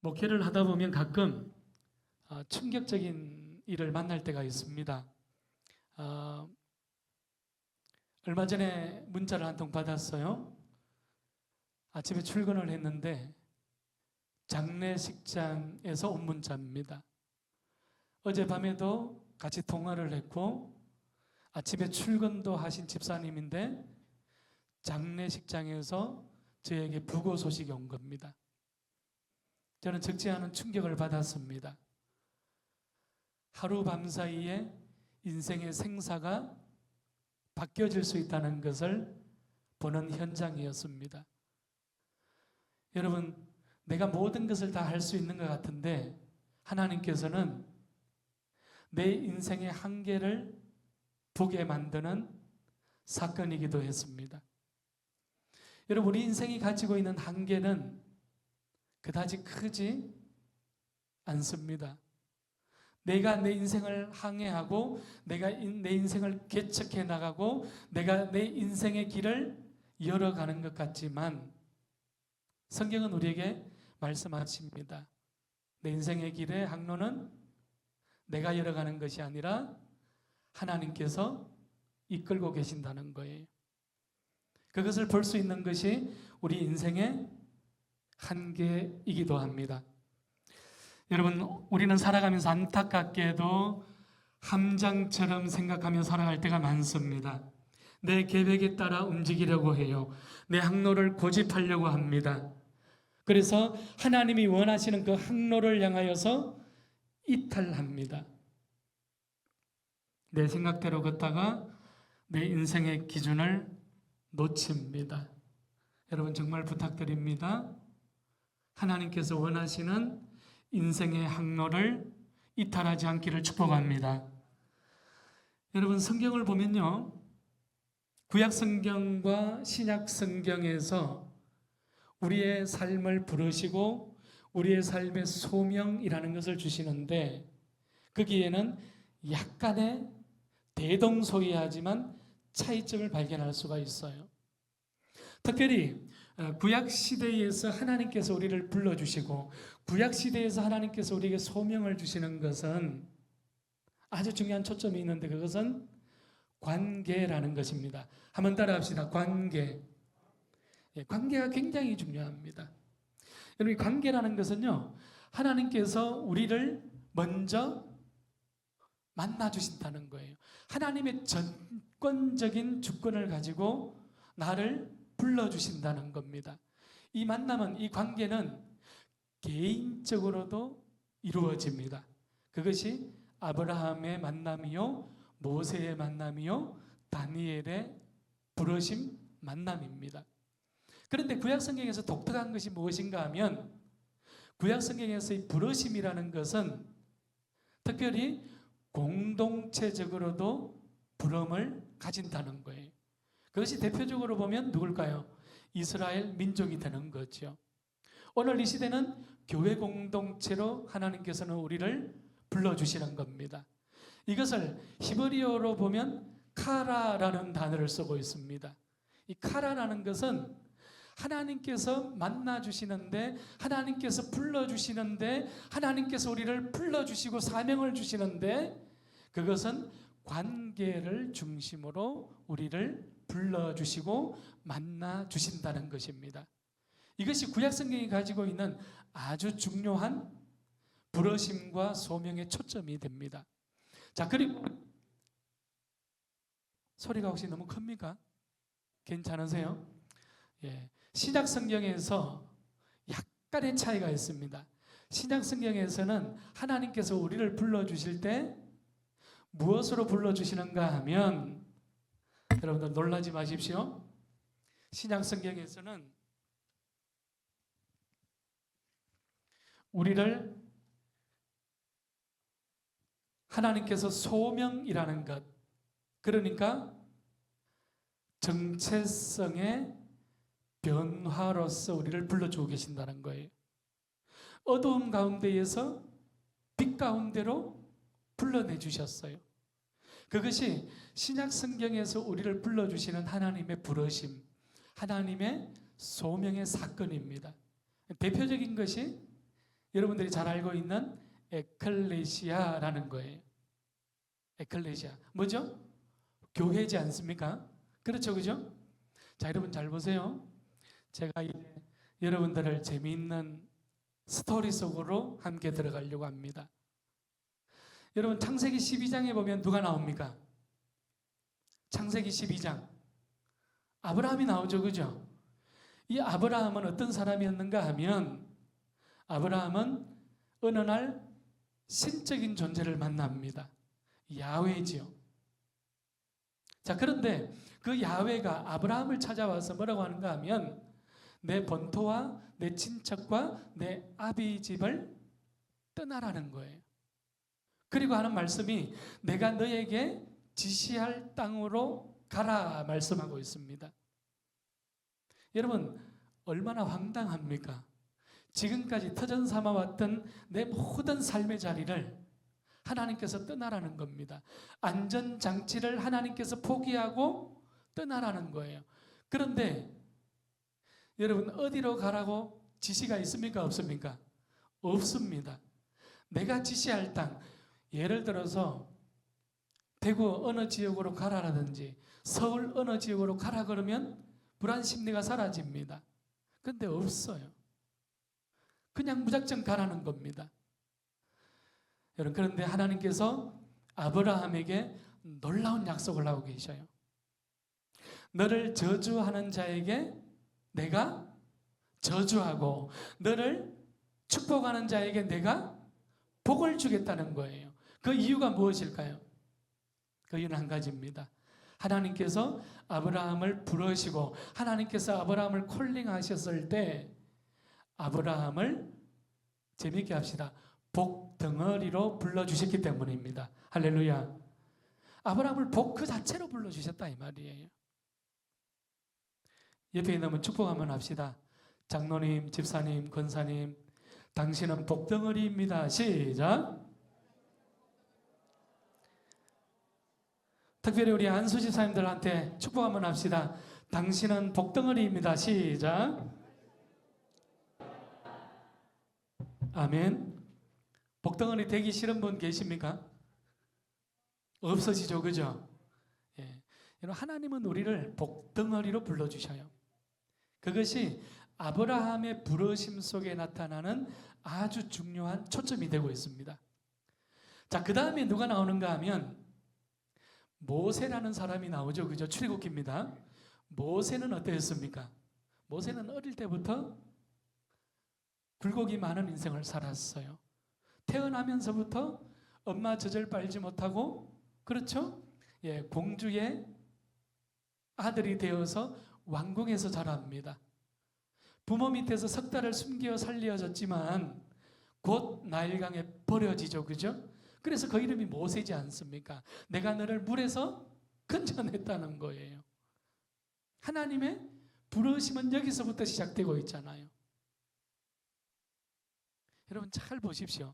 목회를 하다 보면 가끔 충격적인 일을 만날 때가 있습니다. 얼마 전에 문자를 한 통 받았어요. 아침에 출근을 했는데 장례식장에서 온 문자입니다. 어젯밤에도 같이 통화를 했고 아침에 출근도 하신 집사님인데 장례식장에서 저에게 부고 소식이 온 겁니다. 저는 적지 않은 충격을 받았습니다. 하루 밤 사이에 인생의 생사가 바뀌어질 수 있다는 것을 보는 현장이었습니다. 여러분, 내가 모든 것을 다 할 수 있는 것 같은데 하나님께서는 내 인생의 한계를 보게 만드는 사건이기도 했습니다. 여러분, 우리 인생이 가지고 있는 한계는 그다지 크지 않습니다. 내가 내 인생을 항해하고 내가 내 인생을 개척해 나가고 내가 내 인생의 길을 열어가는 것 같지만 성경은 우리에게 말씀하십니다. 내 인생의 길의 항로는 내가 열어가는 것이 아니라 하나님께서 이끌고 계신다는 거예요. 그것을 볼 수 있는 것이 우리 인생의 한계이기도 합니다. 여러분, 우리는 살아가면서 안타깝게도 함장처럼 생각하며 살아갈 때가 많습니다. 내 계획에 따라 움직이려고 해요. 내 항로를 고집하려고 합니다. 그래서 하나님이 원하시는 그 항로를 향하여서 이탈합니다. 내 생각대로 걷다가 내 인생의 기준을 놓칩니다. 여러분, 정말 부탁드립니다. 하나님께서 원하시는 인생의 항로를 이탈하지 않기를 축복합니다. 여러분, 성경을 보면요, 구약 성경과 신약 성경에서 우리의 삶을 부르시고 우리의 삶의 소명이라는 것을 주시는데 거기에는 약간의 대동소이하지만 차이점을 발견할 수가 있어요. 특별히 구약시대에서 하나님께서 우리를 불러주시고 구약시대에서 하나님께서 우리에게 소명을 주시는 것은 아주 중요한 초점이 있는데 그것은 관계라는 것입니다. 한번 따라합시다. 관계. 관계가 굉장히 중요합니다. 여러분, 이 관계라는 것은요, 하나님께서 우리를 먼저 만나주신다는 거예요. 하나님의 전권적인 주권을 가지고 나를 불러주신다는 겁니다. 이 만남은, 이 관계는 개인적으로도 이루어집니다. 그것이 아브라함의 만남이요, 모세의 만남이요, 다니엘의 부르심 만남입니다. 그런데 구약성경에서 독특한 것이 무엇인가 하면 구약성경에서 이 부르심이라는 것은 특별히 공동체적으로도 부름을 가진다는 거예요. 그것이 대표적으로 보면 누굴까요? 이스라엘 민족이 되는 거죠. 오늘 이 시대는 교회 공동체로 하나님께서는 우리를 불러주시는 겁니다. 이것을 히브리어로 보면 카라라는 단어를 쓰고 있습니다. 이 카라라는 것은 하나님께서 만나주시는데, 하나님께서 불러주시는데, 하나님께서 우리를 불러주시고 사명을 주시는데 그것은 관계를 중심으로 우리를 불러주시고 만나주신다는 것입니다. 이것이 구약성경이 가지고 있는 아주 중요한 부르심과 소명의 초점이 됩니다. 자, 그리고 소리가 혹시 너무 큽니까? 괜찮으세요? 예. 신약 성경에서 약간의 차이가 있습니다. 신약 성경에서는 하나님께서 우리를 불러주실 때 무엇으로 불러주시는가 하면, 여러분들 놀라지 마십시오. 신약 성경에서는 우리를 하나님께서 소명이라는 것, 그러니까 정체성의 변화로서 우리를 불러주고 계신다는 거예요. 어두움 가운데에서 빛 가운데로 불러내 주셨어요. 그것이 신약 성경에서 우리를 불러주시는 하나님의 부르심, 하나님의 소명의 사건입니다. 대표적인 것이 여러분들이 잘 알고 있는 에클레시아라는 거예요. 에클레시아. 뭐죠? 교회지 않습니까? 그렇죠, 그죠? 자, 여러분 잘 보세요. 제가 여러분들을 재미있는 스토리 속으로 함께 들어가려고 합니다. 여러분 창세기 12장에 보면 누가 나옵니까? 창세기 12장. 아브라함이 나오죠, 그죠? 이 아브라함은 어떤 사람이었는가 하면 아브라함은 어느 날 신적인 존재를 만납니다. 야훼지요. 자, 그런데 그 야훼가 아브라함을 찾아와서 뭐라고 하는가 하면 내 본토와 내 친척과 내 아비 집을 떠나라는 거예요. 그리고 하는 말씀이 내가 너에게 지시할 땅으로 가라 말씀하고 있습니다. 여러분 얼마나 황당합니까? 지금까지 터전 삼아왔던 내 모든 삶의 자리를 하나님께서 떠나라는 겁니다. 안전장치를 하나님께서 포기하고 떠나라는 거예요. 그런데 여러분 어디로 가라고 지시가 있습니까? 없습니까? 없습니다. 내가 지시할 땅, 예를 들어서 대구 어느 지역으로 가라라든지 서울 어느 지역으로 가라 그러면 불안 심리가 사라집니다. 그런데 없어요. 그냥 무작정 가라는 겁니다. 여러분 그런데 하나님께서 아브라함에게 놀라운 약속을 하고 계셔요. 너를 저주하는 자에게 내가 저주하고 너를 축복하는 자에게 내가 복을 주겠다는 거예요. 그 이유가 무엇일까요? 그 이유는 한 가지입니다. 하나님께서 아브라함을 부르시고 하나님께서 아브라함을 콜링하셨을 때 아브라함을 재미있게 합시다. 복 덩어리로 불러주셨기 때문입니다. 할렐루야. 아브라함을 복 그 자체로 불러주셨다 이 말이에요. 옆에 있는 축복 한번 합시다. 장로님, 집사님, 권사님, 당신은 복 덩어리입니다. 시작. 특별히 우리 안수 집사님들한테 축복 한번 합시다. 당신은 복 덩어리입니다. 시작. 아멘. 복덩어리 되기 싫은 분 계십니까? 없어지죠, 그죠? 예. 하나님은 우리를 복덩어리로 불러주셔요. 그것이 아브라함의 부르심 속에 나타나는 아주 중요한 초점이 되고 있습니다. 자, 그 다음에 누가 나오는가 하면 모세라는 사람이 나오죠, 그죠? 출애굽기입니다. 모세는 어땠습니까? 모세는 어릴 때부터 굴곡이 많은 인생을 살았어요. 태어나면서부터 엄마 젖을 빨지 못하고, 그렇죠? 예, 공주의 아들이 되어서 왕궁에서 자랍니다. 부모 밑에서 석 달을 숨겨 살려졌지만 곧 나일강에 버려지죠, 그죠? 그래서 그 이름이 모세지 않습니까? 내가 너를 물에서 건져냈다는 거예요. 하나님의 부르심은 여기서부터 시작되고 있잖아요. 여러분 잘 보십시오.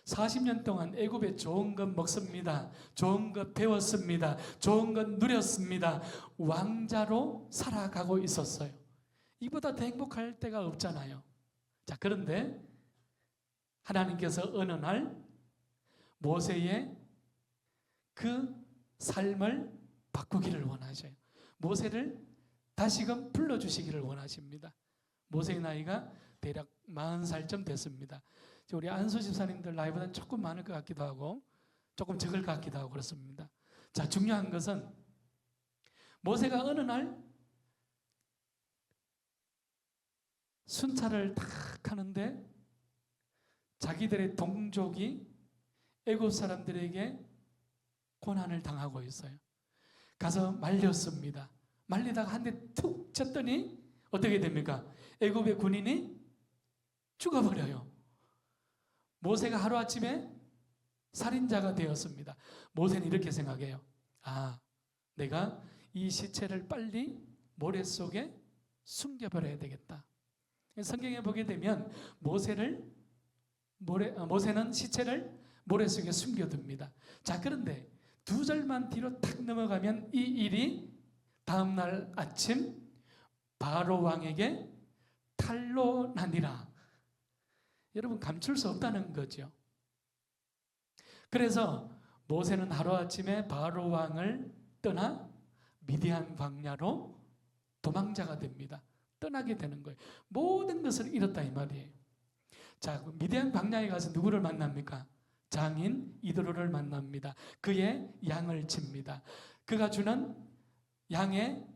40년 동안 애굽에 좋은 것 먹습니다. 좋은 것 배웠습니다. 좋은 것 누렸습니다. 왕자로 살아가고 있었어요. 이보다 더 행복할 때가 없잖아요. 자, 그런데 하나님께서 어느 날 모세의 그 삶을 바꾸기를 원하셔요. 모세를 다시금 불러주시기를 원하십니다. 모세의 나이가 대략 40살쯤 됐습니다. 우리 안수 집사님들 나이보다는 조금 많을 것 같기도 하고 조금 적을 것 같기도 하고 그렇습니다. 자, 중요한 것은 모세가 어느 날 순찰을 탁 하는데 자기들의 동족이 애굽 사람들에게 고난을 당하고 있어요. 가서 말렸습니다. 말리다가 한 대 툭 쳤더니 어떻게 됩니까? 애굽의 군인이 죽어버려요. 모세가 하루아침에 살인자가 되었습니다. 모세는 이렇게 생각해요. 아, 내가 이 시체를 빨리 모래 속에 숨겨버려야 되겠다. 성경에 보게 되면 모세는 시체를 모래 속에 숨겨둡니다. 자, 그런데 두 절만 뒤로 탁 넘어가면 이 일이 다음날 아침 바로 왕에게 탄로 나니라. 여러분 감출 수 없다는 거죠. 그래서 모세는 하루아침에 바로 왕을 떠나 미디안 광야로 도망자가 됩니다. 떠나게 되는 거예요. 모든 것을 잃었다 이 말이에요. 자, 미디안 광야에 가서 누구를 만납니까? 장인 이드로를 만납니다. 그의 양을 칩니다. 그가 주는 양의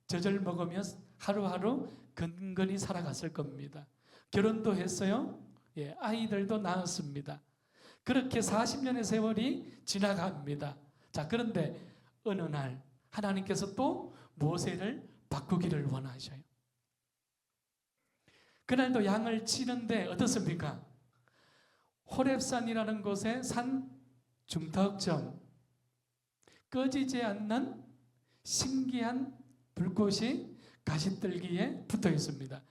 젖을 먹으며 하루하루 근근히 살아갔을 겁니다. 결혼도 했어요. 예, 아이들도 낳았습니다. 그렇게 40년의 세월이 지나갑니다. 자, 그런데 어느 날 하나님께서 또 모세를 바꾸기를 원하셔요. 그날도 양을 치는데 어떻습니까? 호렙산이라는 곳에 산 중턱점 꺼지지 않는 신기한 불꽃이 가시떨기에 붙어 있습니다.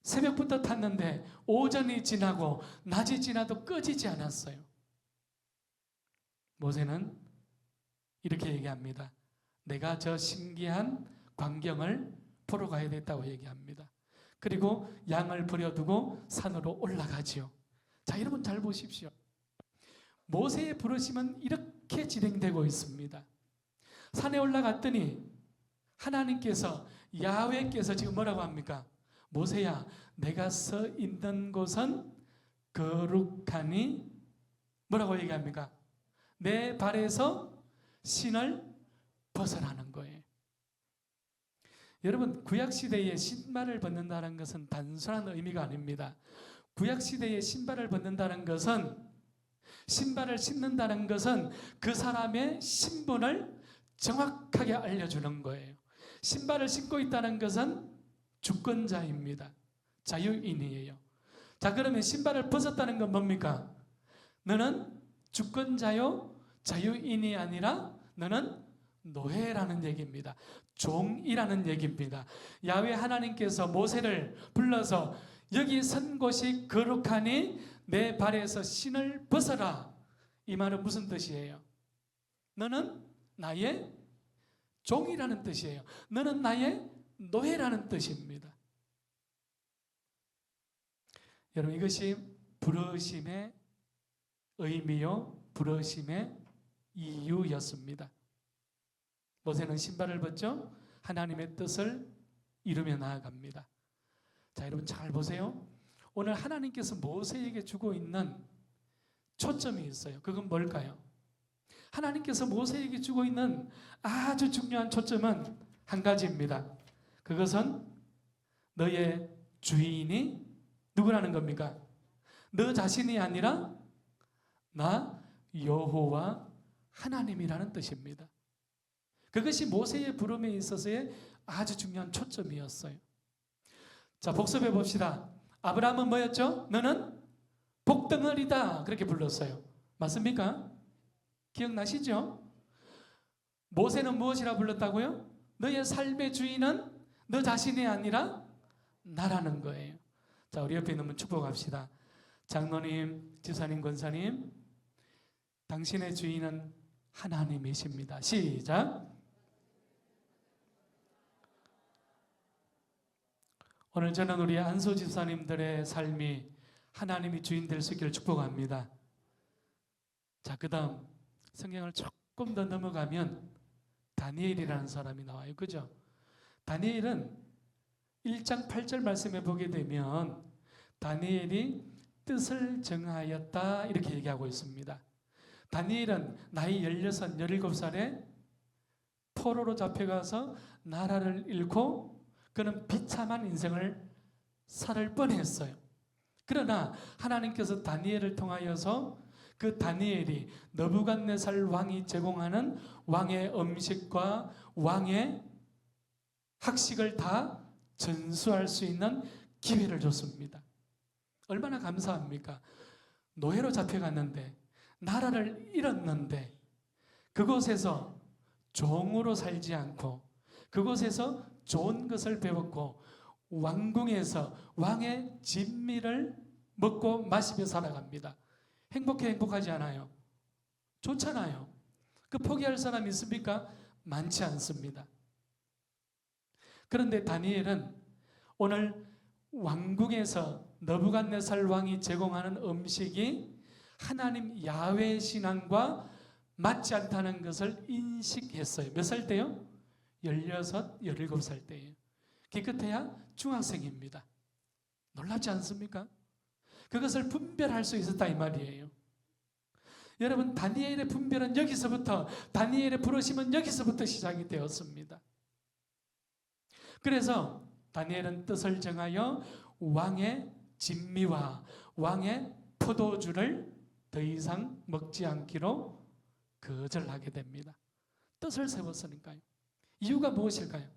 새벽부터 탔는데 오전이 지나고 낮이 지나도 꺼지지 않았어요. 모세는 이렇게 얘기합니다. 내가 저 신기한 광경을 보러 가야 됐다고 얘기합니다. 그리고 양을 버려두고 산으로 올라가지요. 자, 여러분 잘 보십시오. 모세의 부르심은 이렇게 진행되고 있습니다. 산에 올라갔더니 하나님께서 야훼께서 지금 뭐라고 합니까? 모세야, 내가 서 있는 곳은 거룩하니 뭐라고 얘기합니까? 내 발에서 신을 벗어나는 거예요. 여러분, 구약시대에 신발을 벗는다는 것은 단순한 의미가 아닙니다. 구약시대에 신발을 벗는다는 것은, 신발을 신는다는 것은 그 사람의 신분을 정확하게 알려주는 거예요. 신발을 신고 있다는 것은 주권자입니다. 자유인이에요. 자, 그러면 신발을 벗었다는 건 뭡니까? 너는 주권자요 자유인이 아니라 너는 노예라는 얘기입니다. 종이라는 얘기입니다. 야훼 하나님께서 모세를 불러서 여기 선 곳이 거룩하니 내 발에서 신을 벗어라. 이 말은 무슨 뜻이에요? 너는 나의 종이라는 뜻이에요. 너는 나의 노예라는 뜻입니다. 여러분, 이것이 부르심의 의미요, 부르심의 이유였습니다. 모세는 신발을 벗죠. 하나님의 뜻을 이루며 나아갑니다. 자, 여러분 잘 보세요. 오늘 하나님께서 모세에게 주고 있는 초점이 있어요. 그건 뭘까요? 하나님께서 모세에게 주고 있는 아주 중요한 초점은 한 가지입니다. 그것은 너의 주인이 누구라는 겁니까? 너 자신이 아니라 나 여호와 하나님이라는 뜻입니다. 그것이 모세의 부름에 있어서의 아주 중요한 초점이었어요. 자, 복습해 봅시다. 아브라함은 뭐였죠? 너는 복덩어리다, 그렇게 불렀어요. 맞습니까? 기억나시죠? 모세는 무엇이라 불렀다고요? 너의 삶의 주인은 너 자신이 아니라 나라는 거예요. 자, 우리 옆에 있는 분 축복합시다. 장로님, 지사님, 권사님, 당신의 주인은 하나님이십니다. 시작. 오늘 저는 우리 안소 집사님들의 삶이 하나님이 주인 될 수 있기를 축복합니다. 자, 그 다음 성경을 조금 더 넘어가면 다니엘이라는 사람이 나와요. 그죠? 다니엘은 1장 8절 말씀에 보게 되면 다니엘이 뜻을 정하였다 이렇게 얘기하고 있습니다. 다니엘은 나이 16, 17살에 포로로 잡혀가서 나라를 잃고 그는 비참한 인생을 살 뻔했어요. 그러나 하나님께서 다니엘을 통하여서 그 다니엘이 느부갓네살 왕이 제공하는 왕의 음식과 왕의 학식을 다 전수할 수 있는 기회를 줬습니다. 얼마나 감사합니까? 노예로 잡혀갔는데, 나라를 잃었는데, 그곳에서 종으로 살지 않고 그곳에서 좋은 것을 배웠고 왕궁에서 왕의 진미를 먹고 마시며 살아갑니다. 행복해, 행복하지 않아요? 좋잖아요. 그 포기할 사람 있습니까? 많지 않습니다. 그런데 다니엘은 오늘 왕궁에서 느부갓네살 왕이 제공하는 음식이 하나님 야훼 신앙과 맞지 않다는 것을 인식했어요. 몇 살 때요? 16, 17살 때예요. 기껏해야 중학생입니다. 놀랍지 않습니까? 그것을 분별할 수 있었다 이 말이에요. 여러분, 다니엘의 분별은 여기서부터, 다니엘의 부르심은 여기서부터 시작이 되었습니다. 그래서 다니엘은 뜻을 정하여 왕의 진미와 왕의 포도주를 더 이상 먹지 않기로 거절하게 됩니다. 뜻을 세웠으니까요. 이유가 무엇일까요?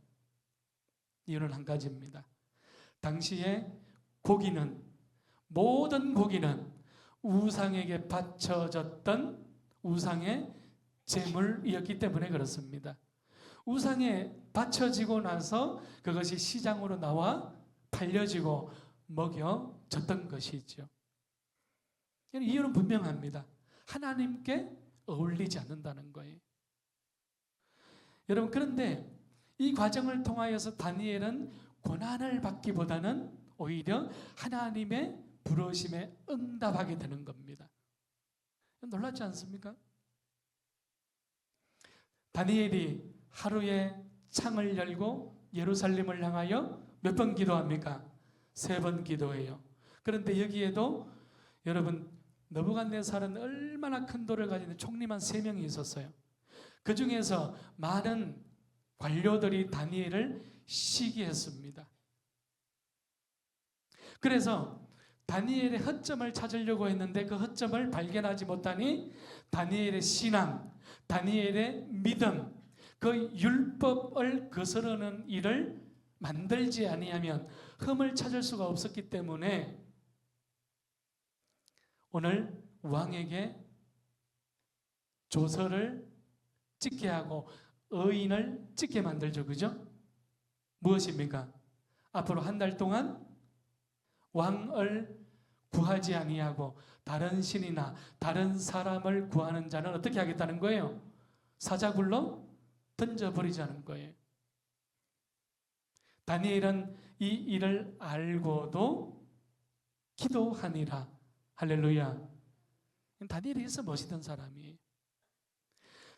이유는 한 가지입니다. 당시에 고기는, 모든 고기는 우상에게 바쳐졌던 우상의 제물이었기 때문에 그렇습니다. 우상에 바쳐지고 나서 그것이 시장으로 나와 팔려지고 먹여졌던 것이죠. 이유는 분명합니다. 하나님께 어울리지 않는다는 거예요. 여러분, 그런데 이 과정을 통하여서 다니엘은 고난을 받기보다는 오히려 하나님의 부르심에 응답하게 되는 겁니다. 놀랍지 않습니까? 다니엘이 하루에 창을 열고 예루살렘을 향하여 몇 번 기도합니까? 3번 기도해요. 그런데 여기에도 여러분, 느부갓네살은 얼마나 큰 돌을 가진 총리만 3명이 있었어요. 그 중에서 많은 관료들이 다니엘을 시기했습니다. 그래서 다니엘의 허점을 찾으려고 했는데 그 허점을 발견하지 못하니 다니엘의 신앙, 다니엘의 믿음, 그 율법을 거스르는 일을 만들지 아니하면 흠을 찾을 수가 없었기 때문에 오늘 왕에게 조서를 찍게 하고 의인을 찍게 만들죠. 그죠? 무엇입니까? 앞으로 한 달 동안 왕을 구하지 아니하고 다른 신이나 다른 사람을 구하는 자는 어떻게 하겠다는 거예요? 사자굴로 던져버리자는 거예요. 다니엘은 이 일을 알고도 기도하니라. 할렐루야. 다니엘이 있어 멋있던 사람이에요.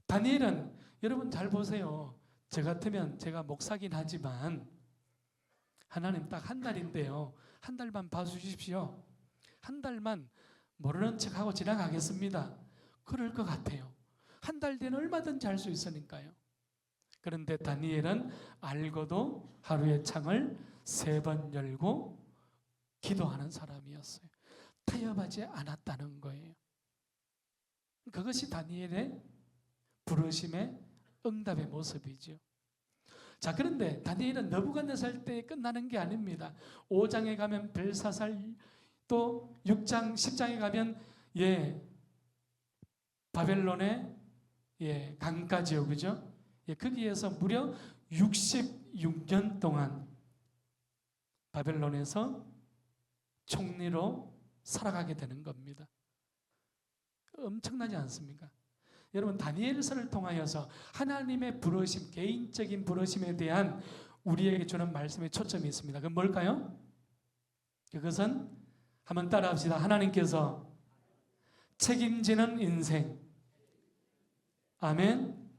다니엘은 여러분 잘 보세요. 저 같으면 제가 목사긴 하지만 하나님 딱 한 달인데요. 한 달만 봐주십시오. 한 달만 모르는 척하고 지나가겠습니다. 그럴 것 같아요. 한 달 뒤에는 얼마든지 할 수 있으니까요. 그런데 다니엘은 알고도 하루에 창을 3번 열고 기도하는 사람이었어요. 타협하지 않았다는 거예요. 그것이 다니엘의 부르심의 응답의 모습이죠. 자, 그런데 다니엘은 느부갓네살 때 끝나는 게 아닙니다. 5장에 가면 벨사살, 또 6장, 10장에 가면 바벨론의 강가지요, 그죠? 거기에서 무려 66년 동안 바벨론에서 총리로 살아가게 되는 겁니다. 엄청나지 않습니까? 여러분, 다니엘서를 통하여서 하나님의 부르심, 개인적인 부르심에 대한 우리에게 주는 말씀에 초점이 있습니다. 그건 뭘까요? 그것은 한번 따라합시다. 하나님께서 책임지는 인생. 아멘.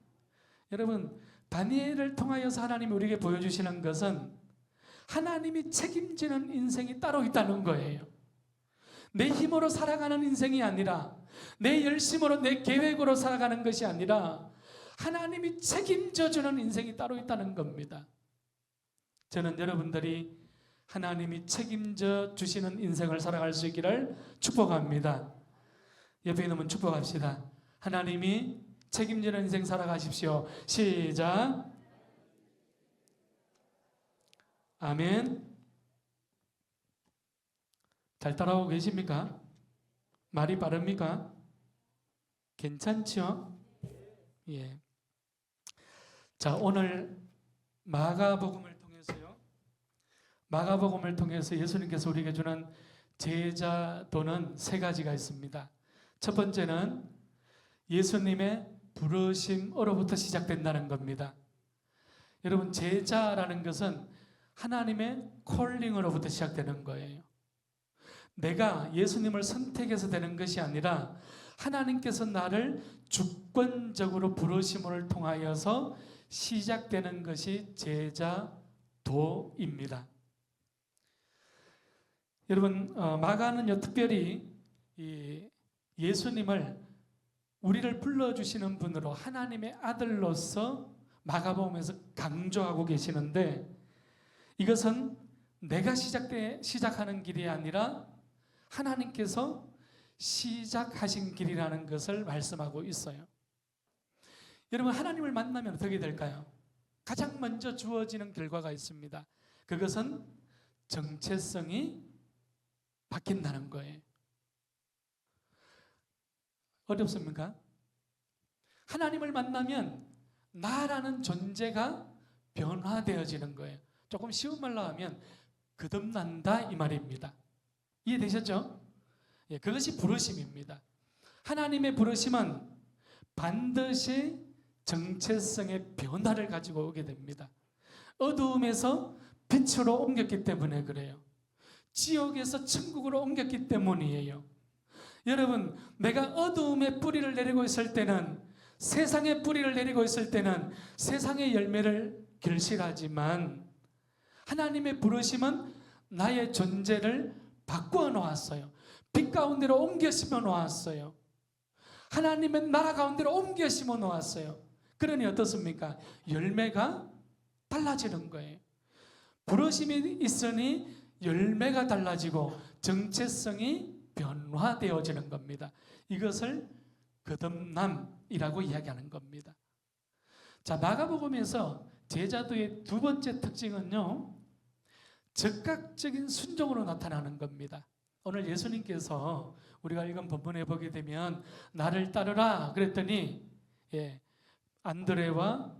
여러분, 다니엘을 통하여서 하나님이 우리에게 보여주시는 것은 하나님이 책임지는 인생이 따로 있다는 거예요. 내 힘으로 살아가는 인생이 아니라, 내 열심으로, 내 계획으로 살아가는 것이 아니라 하나님이 책임져주는 인생이 따로 있다는 겁니다. 저는 여러분들이 하나님이 책임져 주시는 인생을 살아갈 수 있기를 축복합니다. 옆에 있는 분 축복합시다. 하나님이 책임지는 인생 살아가십시오. 시작. 아멘. 잘 따라오고 계십니까? 말이 빠릅니까? 괜찮죠? 예. 자, 오늘 마가복음을 통해서 예수님께서 우리에게 주는 제자도는 3가지가 있습니다. 첫 번째는 예수님의 부르심으로부터 시작된다는 겁니다. 여러분, 제자라는 것은 하나님의 콜링으로부터 시작되는 거예요. 내가 예수님을 선택해서 되는 것이 아니라 하나님께서 나를 주권적으로 부르심을 통하여서 시작되는 것이 제자도입니다. 여러분, 마가는요, 특별히 예수님을 우리를 불러주시는 분으로 하나님의 아들로서 마가복음에서 강조하고 계시는데, 이것은 내가 시작하는 길이 아니라 하나님께서 시작하신 길이라는 것을 말씀하고 있어요. 여러분, 하나님을 만나면 어떻게 될까요? 가장 먼저 주어지는 결과가 있습니다. 그것은 정체성이 바뀐다는 거예요. 어렵습니까? 하나님을 만나면 나라는 존재가 변화되어지는 거예요. 조금 쉬운 말로 하면 거듭난다 이 말입니다. 이해되셨죠? 예, 그것이 부르심입니다. 하나님의 부르심은 반드시 정체성의 변화를 가지고 오게 됩니다. 어두움에서 빛으로 옮겼기 때문에 그래요. 지옥에서 천국으로 옮겼기 때문이에요. 여러분, 내가 어두움에 뿌리를 내리고 있을 때는, 세상에 뿌리를 내리고 있을 때는 세상의 열매를 결실하지만, 하나님의 부르심은 나의 존재를 바꾸어 놓았어요. 빛 가운데로 옮겨 심어 놓았어요. 하나님의 나라 가운데로 옮겨 심어 놓았어요. 그러니 어떻습니까? 열매가 달라지는 거예요. 부르심이 있으니 열매가 달라지고 정체성이 변화되어지는 겁니다. 이것을 거듭남이라고 이야기하는 겁니다. 자, 마가복음에서 제자도의 두 번째 특징은요, 즉각적인 순종으로 나타나는 겁니다. 오늘 예수님께서 우리가 읽은 본문에 보게 되면 나를 따르라 그랬더니 안드레와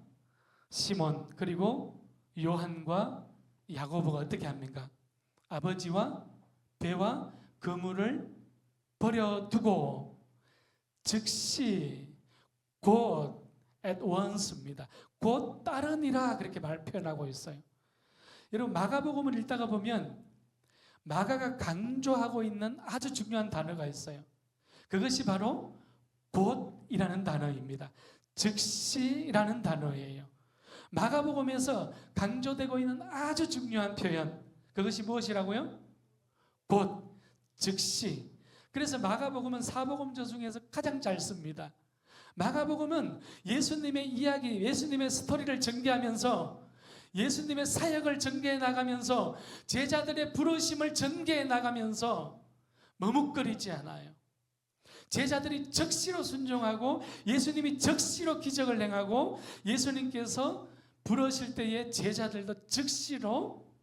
시몬 그리고 요한과 야고보가 어떻게 합니까? 아버지와 배와 그물을 버려두고 즉시 곧 at once입니다. 곧 따르니라 그렇게 표현하고 있어요. 여러분, 마가복음을 읽다가 보면 마가가 강조하고 있는 아주 중요한 단어가 있어요. 그것이 바로 곧이라는 단어입니다. 즉시라는 단어예요. 마가복음에서 강조되고 있는 아주 중요한 표현, 그것이 무엇이라고요? 곧, 즉시. 그래서 마가복음은 사복음서 중에서 가장 짧습니다. 마가복음은 예수님의 이야기, 예수님의 스토리를 전개하면서 예수님의 사역을 전개해 나가면서 제자들의 부르심을 전개해 나가면서 머뭇거리지 않아요. 제자들이 적시로 순종하고 예수님이 적시로 기적을 행하고 예수님께서 부르실 때에 제자들도 적시로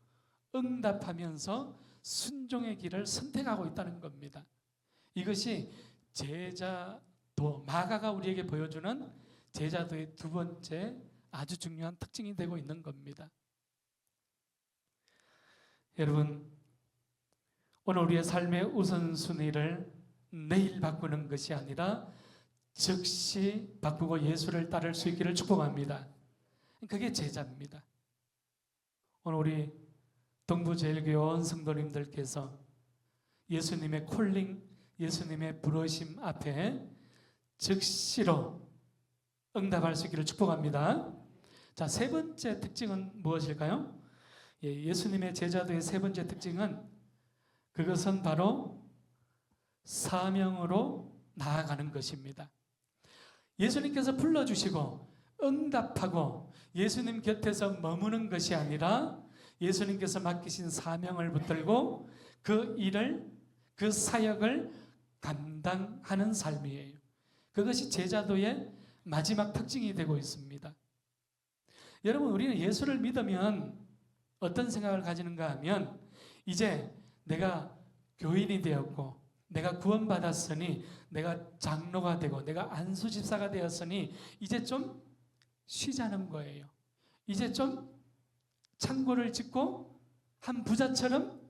응답하면서 순종의 길을 선택하고 있다는 겁니다. 이것이 제자도, 마가가 우리에게 보여주는 제자도의 두 번째 아주 중요한 특징이 되고 있는 겁니다. 여러분, 오늘 우리의 삶의 우선순위를 내일 바꾸는 것이 아니라 즉시 바꾸고 예수를 따를 수 있기를 축복합니다. 그게 제자입니다. 오늘 우리 동부제일교회 성도님들께서 예수님의 콜링, 예수님의 부르심 앞에 즉시로 응답할 수 있기를 축복합니다. 자, 세 번째 특징은 무엇일까요? 예수님의 제자도의 세 번째 특징은 그것은 바로 사명으로 나아가는 것입니다. 예수님께서 불러주시고 응답하고 예수님 곁에서 머무는 것이 아니라 예수님께서 맡기신 사명을 붙들고 그 일을, 그 사역을 감당하는 삶이에요. 그것이 제자도의 마지막 특징이 되고 있습니다. 여러분, 우리는 예수를 믿으면 어떤 생각을 가지는가 하면 이제 내가 교인이 되었고 내가 구원받았으니 내가 장로가 되고 내가 안수집사가 되었으니 이제 좀 쉬자는 거예요. 이제 좀 창고를 짓고 한 부자처럼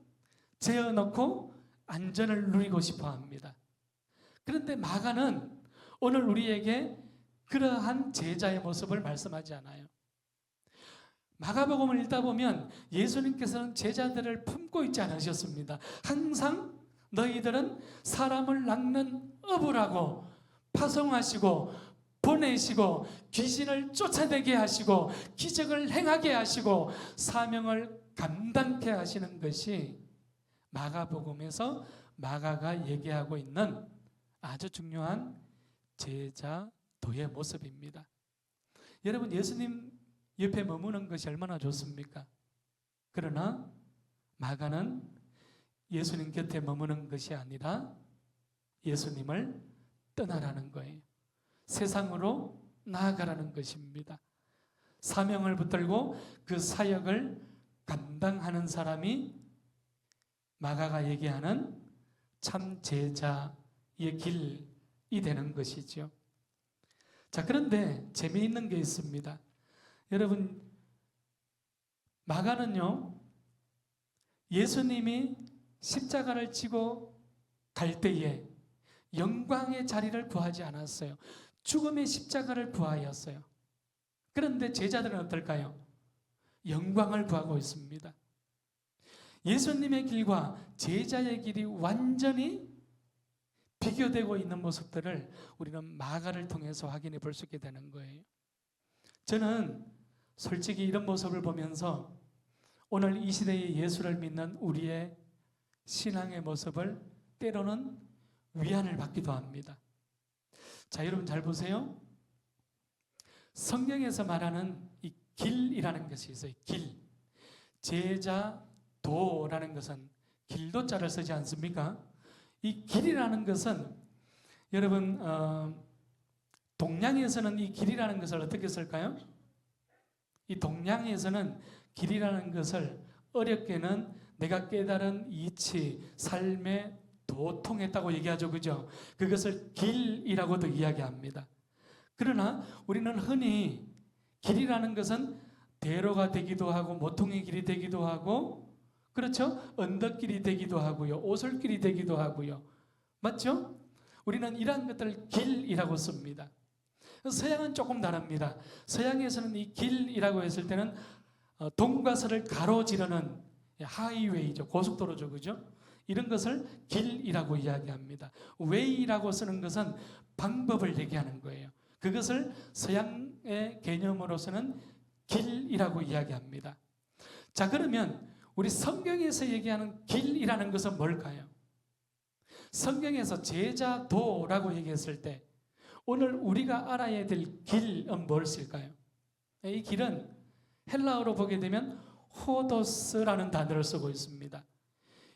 재어놓고 안전을 누리고 싶어 합니다. 그런데 마가는 오늘 우리에게 그러한 제자의 모습을 말씀하지 않아요. 마가복음을 읽다 보면 예수님께서는 제자들을 품고 있지 않으셨습니다. 항상 너희들은 사람을 낚는 어부라고 파송하시고 보내시고 귀신을 쫓아내게 하시고 기적을 행하게 하시고 사명을 감당케 하시는 것이 마가복음에서 마가가 얘기하고 있는 아주 중요한 제자도의 모습입니다. 여러분, 예수님 옆에 머무는 것이 얼마나 좋습니까? 그러나 마가는 예수님 곁에 머무는 것이 아니라 예수님을 떠나라는 거예요. 세상으로 나아가라는 것입니다. 사명을 붙들고 그 사역을 감당하는 사람이 마가가 얘기하는 참 제자의 길이 되는 것이죠. 자, 그런데 재미있는 게 있습니다. 여러분, 마가는요, 예수님이 십자가를 지고 갈 때에 영광의 자리를 구하지 않았어요. 죽음의 십자가를 구하였어요. 그런데 제자들은 어떨까요? 영광을 구하고 있습니다. 예수님의 길과 제자의 길이 완전히 비교되고 있는 모습들을 우리는 마가를 통해서 확인해 볼 수 있게 되는 거예요. 저는 솔직히 이런 모습을 보면서 오늘 이 시대의 예수를 믿는 우리의 신앙의 모습을 때로는 위안을 받기도 합니다. 자, 여러분 잘 보세요. 성경에서 말하는 이 길이라는 것이 있어요. 길. 제자도라는 것은 길도자를 쓰지 않습니까? 이 길이라는 것은 여러분 동양에서는 이 길이라는 것을 어떻게 쓸까요? 이 동양에서는 길이라는 것을 어렵게는 내가 깨달은 이치, 삶의 도통했다고 얘기하죠. 그죠? 그것을 길이라고도 이야기합니다. 그러나 우리는 흔히 길이라는 것은 대로가 되기도 하고 모퉁이 길이 되기도 하고 그렇죠? 언덕길이 되기도 하고요. 오솔길이 되기도 하고요. 맞죠? 우리는 이러한 것들을 길이라고 씁니다. 서양은 조금 다릅니다. 서양에서는 이 길이라고 했을 때는 동과 서를 가로지르는 하이웨이죠. 고속도로죠. 그죠? 이런 것을 길이라고 이야기합니다. 웨이라고 쓰는 것은 방법을 얘기하는 거예요. 그것을 서양의 개념으로서는 길이라고 이야기합니다. 자, 그러면 우리 성경에서 얘기하는 길이라는 것은 뭘까요? 성경에서 제자도라고 얘기했을 때 오늘 우리가 알아야 될 길은 무엇일까요? 이 길은 헬라어로 보게 되면 호도스라는 단어를 쓰고 있습니다.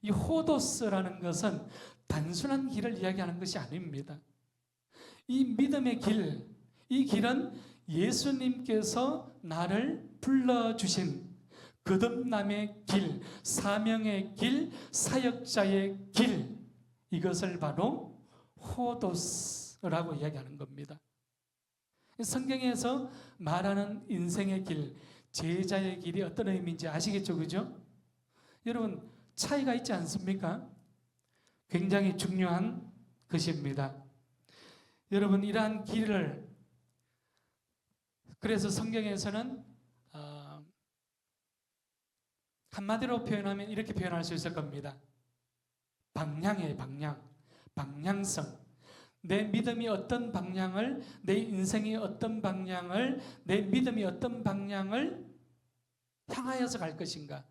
이 호도스라는 것은 단순한 길을 이야기하는 것이 아닙니다. 이 믿음의 길, 이 길은 예수님께서 나를 불러주신 거듭남의 길, 사명의 길, 사역자의 길, 이것을 바로 호도스라고 이야기하는 겁니다. 성경에서 말하는 인생의 길, 제자의 길이 어떤 의미인지 아시겠죠? 그죠? 여러분, 차이가 있지 않습니까? 굉장히 중요한 것입니다. 여러분, 이러한 길을 그래서 성경에서는 한마디로 표현하면 이렇게 표현할 수 있을 겁니다. 방향이에요. 방향성. 내 믿음이 어떤 방향을, 내 인생이 어떤 방향을, 내 믿음이 어떤 방향을 향하여서 갈 것인가.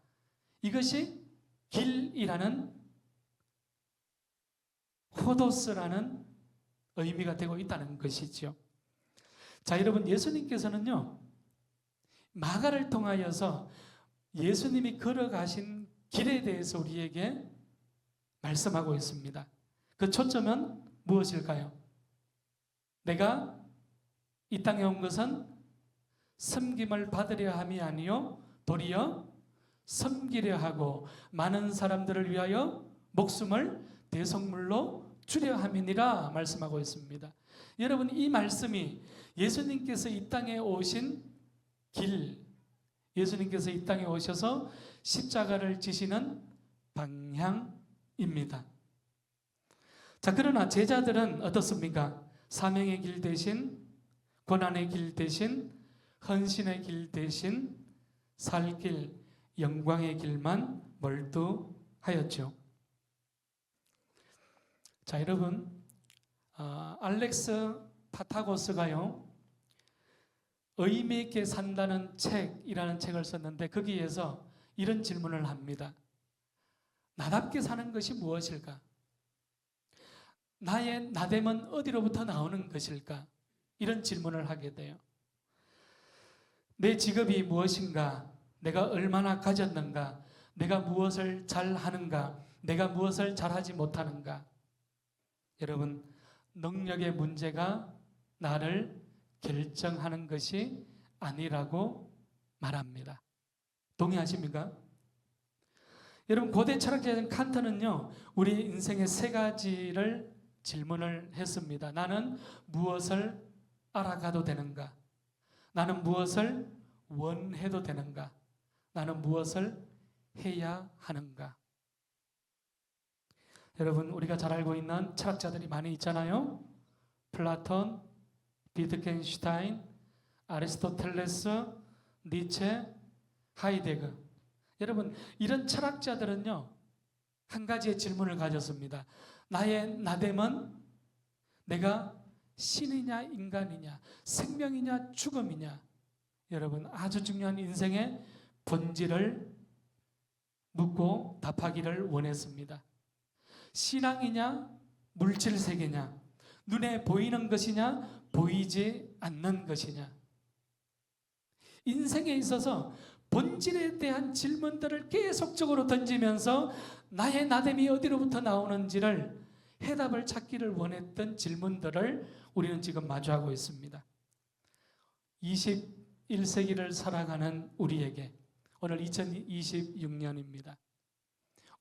이것이 길이라는 호도스라는 의미가 되고 있다는 것이죠. 자, 여러분, 예수님께서는요, 마가를 통하여서 예수님이 걸어가신 길에 대해서 우리에게 말씀하고 있습니다. 그 초점은 무엇일까요? 내가 이 땅에 온 것은 섬김을 받으려 함이 아니요 도리어 섬기려 하고 많은 사람들을 위하여 목숨을 대속물로 주려 함이니라 말씀하고 있습니다. 여러분, 이 말씀이 예수님께서 이 땅에 오신 길, 예수님께서 이 땅에 오셔서 십자가를 지시는 방향입니다. 자, 그러나 제자들은 어떻습니까? 사명의 길 대신, 고난의 길 대신, 헌신의 길 대신 살 길, 영광의 길만 몰두하였죠. 자, 여러분, 알렉스 파타고스가요, 의미 있게 산다는 책이라는 책을 썼는데 거기에서 이런 질문을 합니다. 나답게 사는 것이 무엇일까? 나의 나됨은 어디로부터 나오는 것일까? 이런 질문을 하게 돼요. 내 직업이 무엇인가? 내가 얼마나 가졌는가? 내가 무엇을 잘하는가? 내가 무엇을 잘하지 못하는가? 여러분, 능력의 문제가 나를 결정하는 것이 아니라고 말합니다. 동의하십니까? 여러분, 고대 철학자인 칸트는요, 우리 인생의 세 가지를 질문을 했습니다. 나는 무엇을 알아가도 되는가? 나는 무엇을 원해도 되는가? 나는 무엇을 해야 하는가? 여러분, 우리가 잘 알고 있는 철학자들이 많이 있잖아요. 플라톤, 비트겐슈타인, 아리스토텔레스, 니체, 하이데거. 여러분, 이런 철학자들은요, 한 가지의 질문을 가졌습니다. 나의 나됨은 내가 신이냐 인간이냐, 생명이냐 죽음이냐. 여러분, 아주 중요한 인생의 본질을 묻고 답하기를 원했습니다. 신앙이냐 물질 세계냐, 눈에 보이는 것이냐 보이지 않는 것이냐. 인생에 있어서 본질에 대한 질문들을 계속적으로 던지면서 나의 나됨이 어디로부터 나오는지를 해답을 찾기를 원했던 질문들을 우리는 지금 마주하고 있습니다. 21세기를 살아가는 우리에게 오늘 2026년입니다.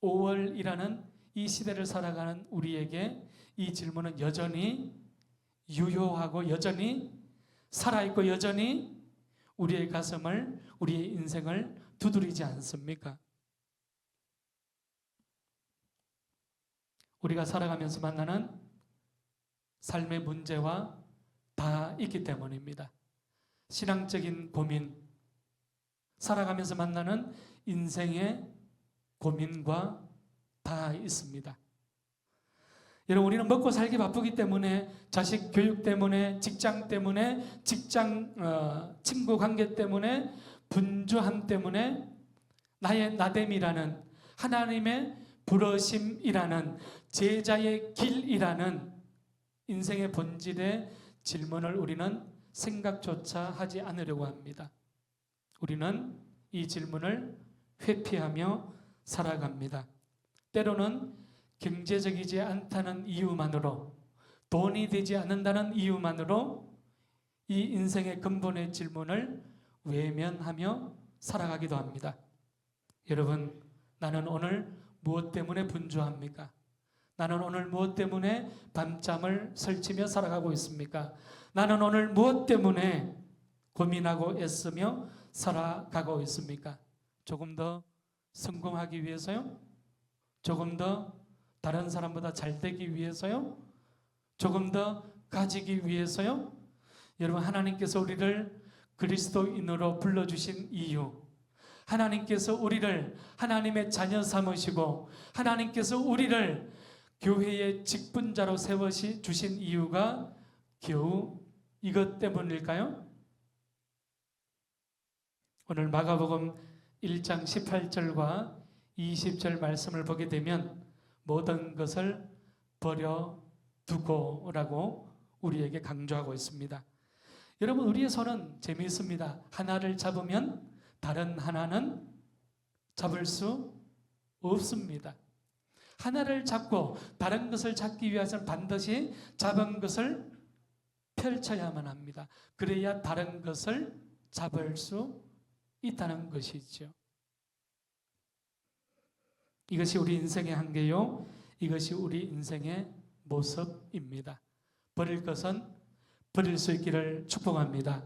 5월이라는 이 시대를 살아가는 우리에게 이 질문은 여전히 유효하고 여전히 살아있고 여전히 우리의 가슴을, 우리의 인생을 두드리지 않습니까? 우리가 살아가면서 만나는 삶의 문제와 다 있기 때문입니다. 신앙적인 고민, 살아가면서 만나는 인생의 고민과 다 있습니다. 여러분, 우리는 먹고 살기 바쁘기 때문에, 자식 교육 때문에, 직장 때문에, 친구 관계 때문에, 분주함 때문에 나의 나됨이라는, 하나님의 부르심이라는, 제자의 길이라는 인생의 본질의 질문을 우리는 생각조차 하지 않으려고 합니다. 우리는 이 질문을 회피하며 살아갑니다. 때로는 경제적이지 않다는 이유만으로, 돈이 되지 않는다는 이유만으로 이 인생의 근본의 질문을 외면하며 살아가기도 합니다. 여러분, 나는 오늘 무엇 때문에 분주합니까? 나는 오늘 무엇 때문에 밤잠을 설치며 살아가고 있습니까? 나는 오늘 무엇 때문에 고민하고 애쓰며 살아가고 있습니까? 조금 더 성공하기 위해서요? 조금 더 다른 사람보다 잘 되기 위해서요? 조금 더 가지기 위해서요? 여러분, 하나님께서 우리를 그리스도인으로 불러주신 이유, 하나님께서 우리를 하나님의 자녀 삼으시고 하나님께서 우리를 교회의 직분자로 세워주신 이유가 겨우 이것 때문일까요? 오늘 마가복음 1장 18절과 20절 말씀을 보게 되면 모든 것을 버려두고라고 우리에게 강조하고 있습니다. 여러분, 우리의 손은 재미있습니다. 하나를 잡으면 다른 하나는 잡을 수 없습니다. 하나를 잡고 다른 것을 잡기 위해서는 반드시 잡은 것을 펼쳐야만 합니다. 그래야 다른 것을 잡을 수 있다는 것이죠. 이것이 우리 인생의 한계요, 이것이 우리 인생의 모습입니다. 버릴 것은 버릴 수 있기를 축복합니다.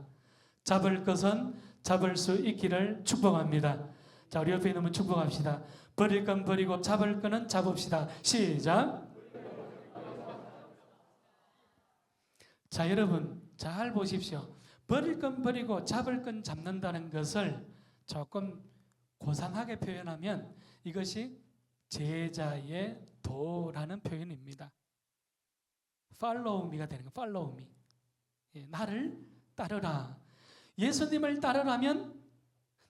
잡을 것은 잡을 수 있기를 축복합니다. 자, 우리 옆에 있는 분 축복합시다. 버릴 건 버리고 잡을 거는 잡읍시다. 시작. 자, 여러분 잘 보십시오. 버릴 건 버리고 잡을 건 잡는다는 것을 조금 고상하게 표현하면 이것이 제자의 도라는 표현입니다. Follow me가 되는 거, Follow me. 나를 따르라. 예수님을 따르라면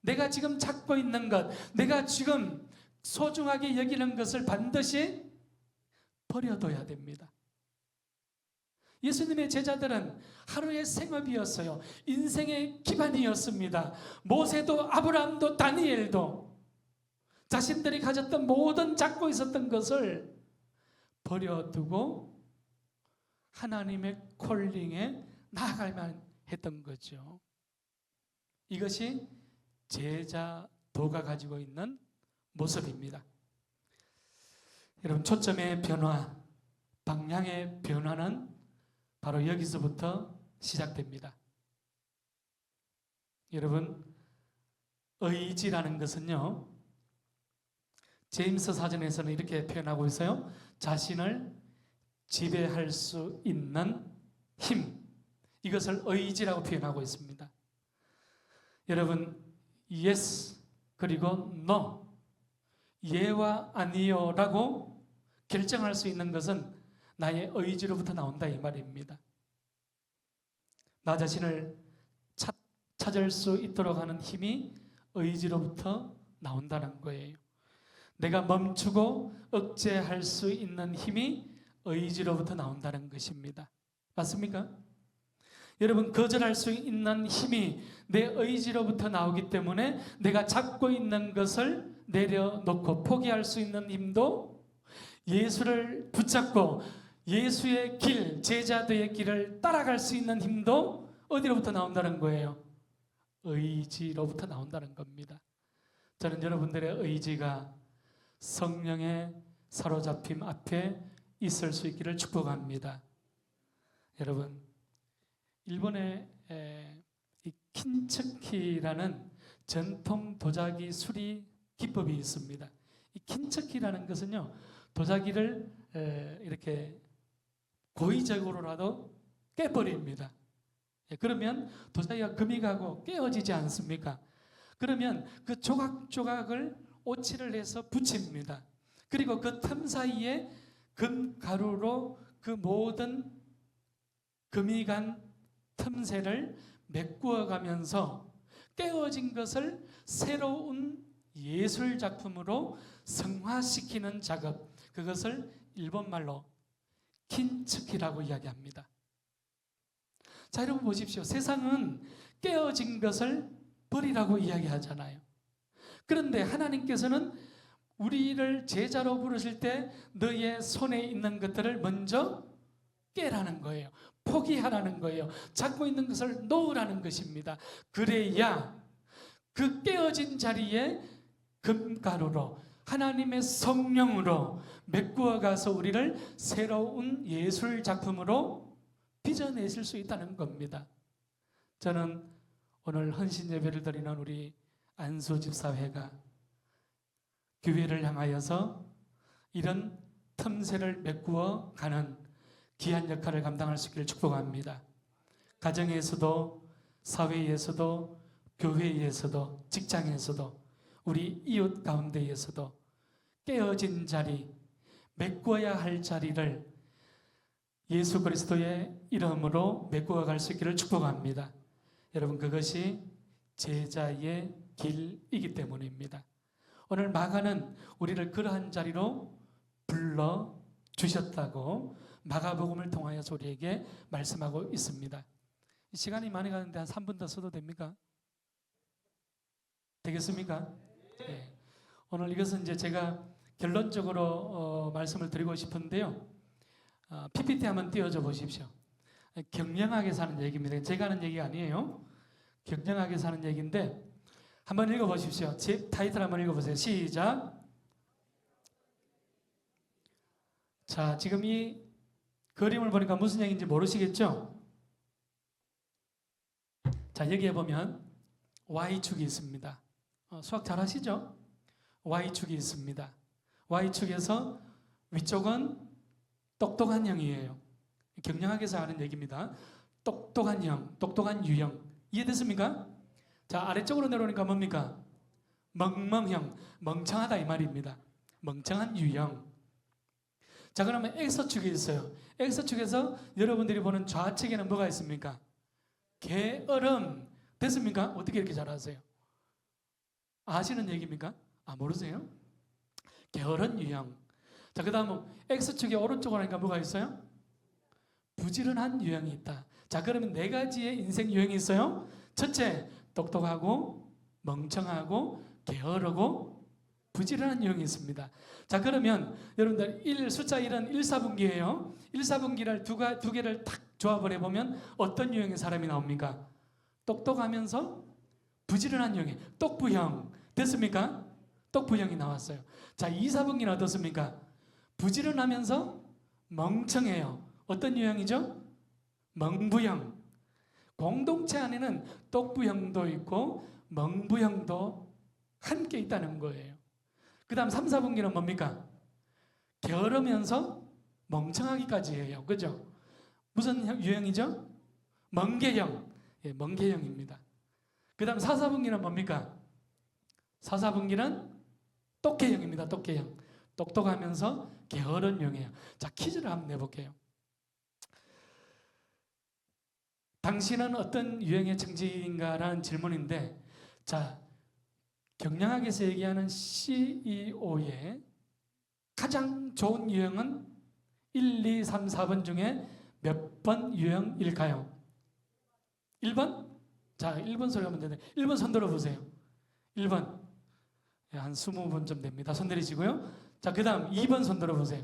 내가 지금 찾고 있는 것, 내가 지금 소중하게 여기는 것을 반드시 버려둬야 됩니다. 예수님의 제자들은 하루의 생업이었어요. 인생의 기반이었습니다. 모세도 아브라함도 다니엘도 자신들이 가졌던 모든 잡고 있었던 것을 버려두고 하나님의 콜링에 나아갈만 했던 거죠. 이것이 제자도가 가지고 있는 모습입니다. 여러분, 초점의 변화, 방향의 변화는 바로 여기서부터 시작됩니다. 여러분, 의지라는 것은요, 제임스 사전에서는 이렇게 표현하고 있어요. 자신을 지배할 수 있는 힘, 이것을 의지라고 표현하고 있습니다. 여러분, yes 그리고 no, 예와 아니요라고 결정할 수 있는 것은 나의 의지로부터 나온다 이 말입니다. 나 자신을 찾을 수 있도록 하는 힘이 의지로부터 나온다는 거예요. 내가 멈추고 억제할 수 있는 힘이 의지로부터 나온다는 것입니다. 맞습니까? 여러분, 거절할 수 있는 힘이 내 의지로부터 나오기 때문에 내가 잡고 있는 것을 내려놓고 포기할 수 있는 힘도 예수를 붙잡고 예수의 길, 제자들의 길을 따라갈 수 있는 힘도 어디로부터 나온다는 거예요? 의지로부터 나온다는 겁니다. 저는 여러분들의 의지가 성령의 사로잡힘 앞에 있을 수 있기를 축복합니다. 여러분, 일본의 이 킨츠키라는 전통 도자기 수리 기법이 있습니다. 이 킨츠키라는 것은요, 도자기를 이렇게 고의적으로라도 깨버립니다. 그러면 도자기가 금이 가고 깨어지지 않습니까? 그러면 그 조각조각을 오칠을 해서 붙입니다. 그리고 그 틈 사이에 금가루로 그 모든 금이 간 틈새를 메꾸어 가면서 깨어진 것을 새로운 예술 작품으로 성화시키는 작업, 그것을 일본말로 킨츠키라고 이야기합니다. 자, 여러분 보십시오. 세상은 깨어진 것을 버리라고 이야기하잖아요. 그런데 하나님께서는 우리를 제자로 부르실 때 너의 손에 있는 것들을 먼저 깨라는 거예요. 포기하라는 거예요. 잡고 있는 것을 놓으라는 것입니다. 그래야 그 깨어진 자리에 금가루로 하나님의 성령으로 메꾸어 가서 우리를 새로운 예술 작품으로 빚어내실 수 있다는 겁니다. 저는 오늘 헌신 예배를 드리는 우리 안수 집사회가 교회를 향하여서 이런 틈새를 메꾸어 가는 귀한 역할을 감당할 수 있기를 축복합니다. 가정에서도, 사회에서도, 교회에서도, 직장에서도, 우리 이웃 가운데에서도 깨어진 자리, 메꾸어야 할 자리를 예수 그리스도의 이름으로 메꾸어 갈 수 있기를 축복합니다. 여러분, 그것이 제자의 길이기 때문입니다. 오늘 마가는 우리를 그러한 자리로 불러주셨다고 마가복음을 통하여서 우리에게 말씀하고 있습니다. 시간이 많이 가는데 한 3분 더 써도 됩니까? 되겠습니까? 네. 오늘 이것은 이제 제가 결론적으로 말씀을 드리고 싶은데요. PPT 한번 띄워줘 보십시오. 경영하게 사는 얘기입니다. 제가 하는 얘기가 아니에요. 경영하게 사는 얘기인데 한번 읽어보십시오. 제 타이틀 한번 읽어보세요. 시작. 자, 지금 이 그림을 보니까 무슨 얘기인지 모르시겠죠? 자, 여기에 보면 Y축이 있습니다. 수학 잘 하시죠? Y축이 있습니다. Y축에서 위쪽은 똑똑한 형이에요. 경영학에서 하는 얘기입니다. 똑똑한 형, 똑똑한 유형. 이해됐습니까? 자, 아래쪽으로 내려오니까 뭡니까? 멍멍형, 멍청하다 이 말입니다. 멍청한 유형. 자, 그러면 X축이 있어요. X축에서 여러분들이 보는 좌측에는 뭐가 있습니까? 게으름. 됐습니까? 어떻게 이렇게 잘 아세요? 아시는 얘기입니까? 모르세요? 게으른 유형. 자, 그 다음 X축의 오른쪽으로 하니까 뭐가 있어요? 부지런한 유형이 있다. 자, 그러면 네 가지의 인생 유형이 있어요. 첫째, 똑똑하고 멍청하고 게으르고 부지런한 유형이 있습니다. 자, 그러면 여러분들 숫자 1은 1사분기예요. 1사분기를 두 개를 탁 조합을 해보면 어떤 유형의 사람이 나옵니까? 똑똑하면서 부지런한 유형의 똑부형. 됐습니까? 똑부형이 나왔어요. 자, 2사분기는 어떻습니까? 부지런하면서 멍청해요. 어떤 유형이죠? 멍부형. 공동체 안에는 똑부형도 있고 멍부형도 함께 있다는 거예요. 그 다음 3, 4분기는 뭡니까? 게으르면서 멍청하기까지 해요. 그죠? 무슨 유형이죠? 멍게형. 예, 멍게형입니다. 그 다음 4, 4분기는 뭡니까? 4, 4분기는 똑개형입니다. 똑개형. 똑똑하면서 게으른 유형이에요. 자, 퀴즈를 한번 내볼게요. 당신은 어떤 유형의 청지기인가라는 질문인데, 자, 경영학에서 얘기하는 CEO의 가장 좋은 유형은 1, 2, 3, 4번 중에 몇 번 유형일까요? 1번? 자, 1번 소리 하면 되네. 1번 손 들어보세요. 1번. 한 20번쯤 됩니다. 손 내리시고요. 자, 그 다음 2번 손 들어보세요.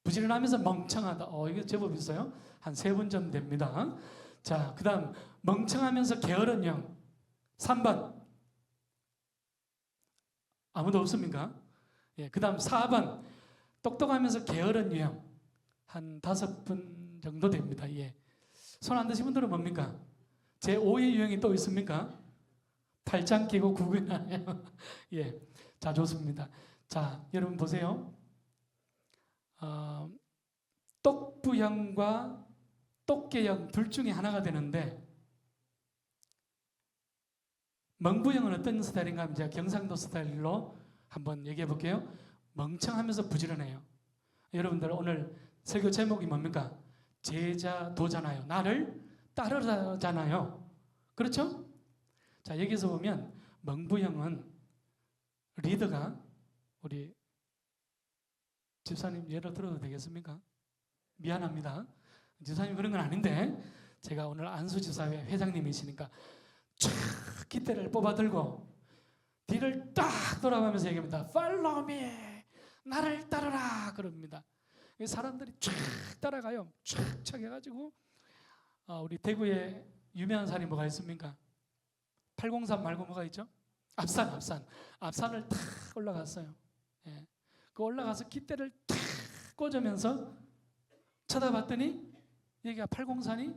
부지런하면서 멍청하다. 이거 제법 있어요. 한 3번쯤 됩니다. 자, 그 다음 멍청하면서 게으른 형. 3번. 아무도 없습니까? 예, 그 다음 4번. 똑똑하면서 게으른 유형. 한 5분 정도 됩니다. 예. 손 안 드신 분들은 뭡니까? 제 5의 유형이 또 있습니까? 팔짱 끼고 구근하네요. 예. 자, 좋습니다. 자, 여러분 보세요. 똑부형과 똑개형 둘 중에 하나가 되는데, 멍부형은 어떤 스타일인가 하면 제가 경상도 스타일로 한번 얘기해 볼게요. 멍청하면서 부지런해요. 여러분들 오늘 설교 제목이 뭡니까? 제자도잖아요. 나를 따르잖아요. 그렇죠? 자, 여기서 보면 멍부형은 리더가, 우리 집사님 예를 들어도 되겠습니까? 미안합니다. 집사님 그런 건 아닌데, 제가 오늘 안수집사회 회장님이시니까 쫙 깃대를 뽑아 들고 뒤를 딱 돌아가면서 얘기합니다. Follow me. 나를 따르라. 그럽니다. 사람들이 쫙 따라가요. 쫙 해가지고 우리 대구에 유명한 산이 뭐가 있습니까? 803 말고 뭐가 있죠? 앞산을 탁 올라갔어요. 예. 그 올라가서 깃대를 탁 꽂으면서 쳐다봤더니 여기가 803이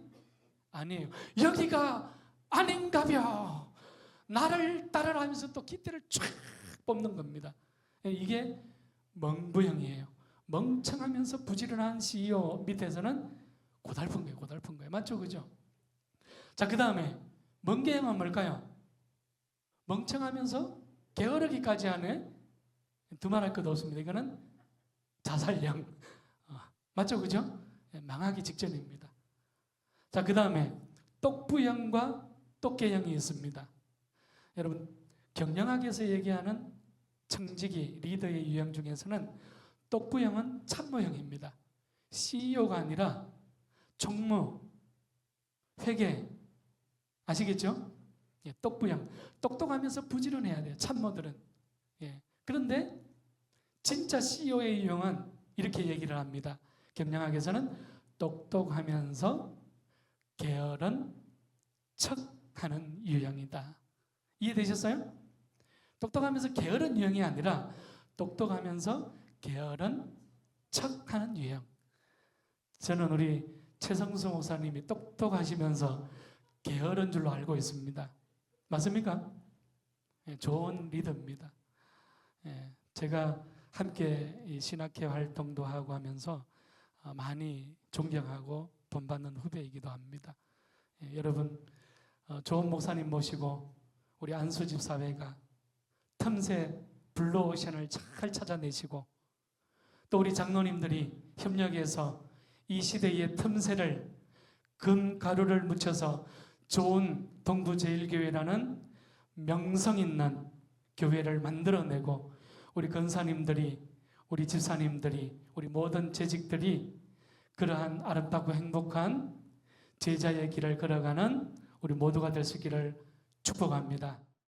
아니에요. 여기가 아닌가벼. 나를 따르라 하면서 또 깃대를 쫙 뽑는 겁니다. 이게 멍부형이에요. 멍청하면서 부지런한 CEO 밑에서는 고달픈 거예요. 맞죠? 그죠? 자, 그 다음에 멍게형은 뭘까요? 멍청하면서 게으르기까지 하는, 두말할 것도 없습니다. 이거는 자살형. 맞죠? 그죠? 망하기 직전입니다. 자, 그 다음에 똑부형과 똑개형이 있습니다. 여러분, 경영학에서 얘기하는 청지기, 리더의 유형 중에서는 똑부형은 참모형입니다. CEO가 아니라 총무, 회계, 아시겠죠? 예, 똑부형. 똑똑하면서 부지런해야 돼요. 참모들은. 예. 그런데 진짜 CEO의 유형은 이렇게 얘기를 합니다. 경영학에서는 똑똑하면서 게으른 척하는 유형이다. 이해되셨어요? 똑똑하면서 게으른 유형이 아니라 똑똑하면서 게으른 척하는 유형. 저는 우리 최성수 목사님이 똑똑하시면서 게으른 줄로 알고 있습니다. 맞습니까? 예, 좋은 리더입니다. 예, 제가 함께 이 신학회 활동도 하고 하면서 많이 존경하고 본받는 후배이기도 합니다. 예, 여러분 좋은 목사님 모시고 우리 안수집사회가 틈새 블루오션을 잘 찾아내시고 또 우리 장로님들이 협력해서 이 시대의 틈새를 금가루를 묻혀서 좋은 동부제일교회라는 명성 있는 교회를 만들어내고 우리 권사님들이, 우리 집사님들이, 우리 모든 재직들이 그러한 아름답고 행복한 제자의 길을 걸어가는 우리 모두가 될 수 있기를 축복합니다.